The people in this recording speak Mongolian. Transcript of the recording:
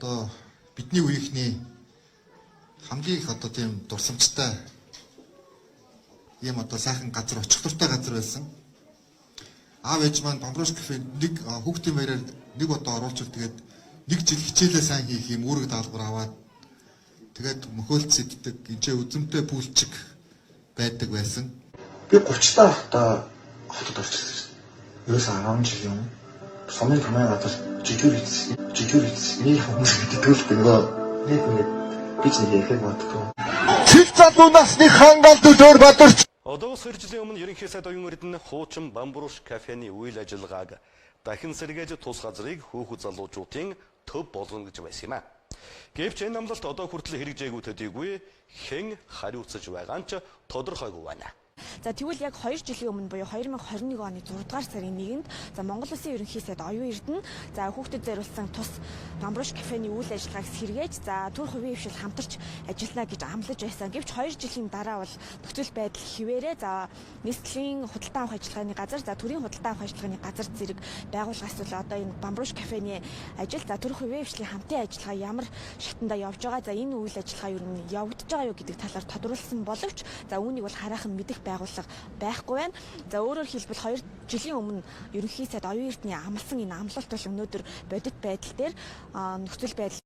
Одоо бидний үеийнхний хамгийн их одоо тийм дурсамжтай ийм одоо сайхан газар очих дуртай газар байсан. Аав ээж маань Бамбрууш кафе нэг хүүхдийн баяраар нэг удаа оруулчвал тэгээд нэг жил хичээлээ сайн хийх юм үүрэг даалгавар аваад тэгээд мөхөөлц иддэг энэ үзэмтэй пүүлчиг байдаг байсан. Би 30 та хата хотод орчихсон. Ерөөсөө 10 жил юм. Сумын хамаа гадар жижиг хийсэн. Хүмүүс мэддэг л нэг бич нэг ярих магадгүй. Цэц залуу насны хангалт дөр бадарч. Одоос 2 жилийн өмнө ерөнхий сайд оюун эрдэнэ хуучин Бамбрууш кафений үйл ажиллагааг дахин сэргээж тус газрыг хөөхөд залуучуудын төв болгоно гэж байсан юм а. Гэвч энэ амлалт одоо хүртэл хэрэгжээгүй төдийгүй хэн хариуцаж байгаа нь ч тодорхойгүй байна. За тэгвэл яг 2 жилийн өмнө буюу 2021 оны 6 дугаар сарын 1-нд за Монгол Улсын ерөнхий сайд оюун эрдэнэ за хүүхдэд зориулсан тус Бамбрууш кафений үйл ажиллагааг сэргээж за төр хувийн хвшил хамтарч ажиллана гэж амлаж байсан. Гэвч 2 жилийн дараа бол нөхцөл байдал хിവэрэ за нийслэлийн худалдан авах ажиллагааны газар за төрийн худалдан авах ажиллагааны газар зэрэг байгууллагаас бол одоо энэ Бамбрууш кафений ажил за төр хувийн хвшлийн хамтын ажиллагаа ямар шатанда явж байгаа за энэ үйл ажиллагаа юу нь явагдаж байгаа юу гэдэг талаар тодруулсан боловч за үүнийг бол хараахан мэдэх байгууллага байхгүй байна. За өөрөөр хэлбэл 2 жилийн өмнө ерөнхий сайд оюун эрдэнэ амласан энэ амлалт бол өнөөдөр бодит байдал дээр нөхцөл байдал